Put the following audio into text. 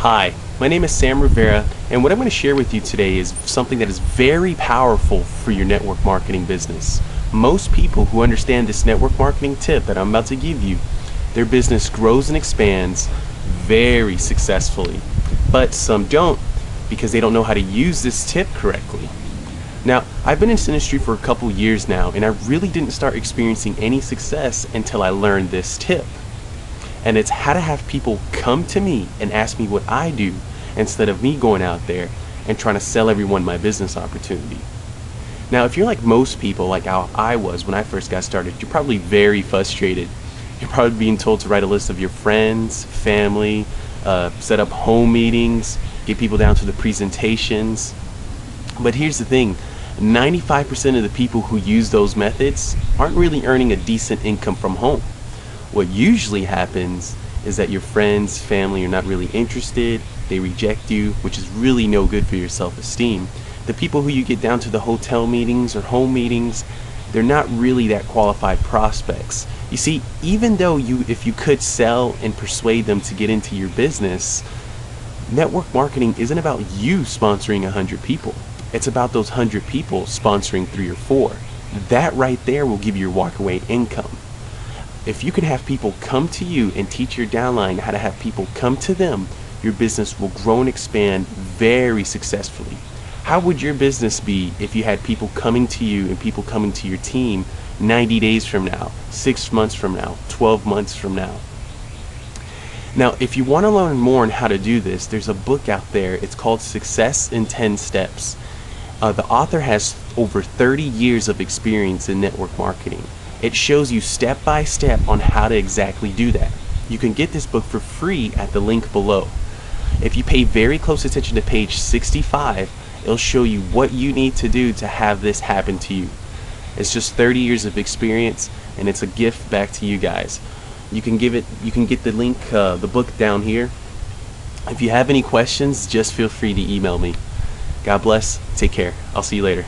Hi, my name is Sam Rivera, and what I'm going to share with you today is something that is very powerful for your network marketing business. Most people who understand this network marketing tip that I'm about to give you, their business grows and expands very successfully. But some don't because they don't know how to use this tip correctly. Now, I've been in this industry for a couple years now, and I really didn't start experiencing any success until I learned this tip. And it's how to have people come to me and ask me what I do instead of me going out there and trying to sell everyone my business opportunity. Now, if you're like most people, like how I was when I first got started, you're probably very frustrated. You're probably being told to write a list of your friends, family, set up home meetings, get people down to the presentations. But here's the thing, 95% of the people who use those methods aren't really earning a decent income from home. What usually happens is that your friends, family are not really interested, they reject you, which is really no good for your self-esteem. The people who you get down to the hotel meetings or home meetings, they're not really that qualified prospects. You see, even though if you could sell and persuade them to get into your business, network marketing isn't about you sponsoring 100 people. It's about those 100 people sponsoring 3 or 4. That right there will give you your walkaway income. If you can have people come to you and teach your downline how to have people come to them, your business will grow and expand very successfully. How would your business be if you had people coming to you and people coming to your team 90 days from now, 6 months from now, 12 months from now? Now, if you want to learn more on how to do this, there's a book out there. It's called Success in 10 Steps. The author has over 30 years of experience in network marketing. It shows you step by step on how to exactly do that. You can get this book for free at the link below. If you pay very close attention to page 65, it'll show you what you need to do to have this happen to you. It's just 30 years of experience, and it's a gift back to you guys. You can get the link, the book down here. If you have any questions, just feel free to email me. God bless. Take care. I'll see you later.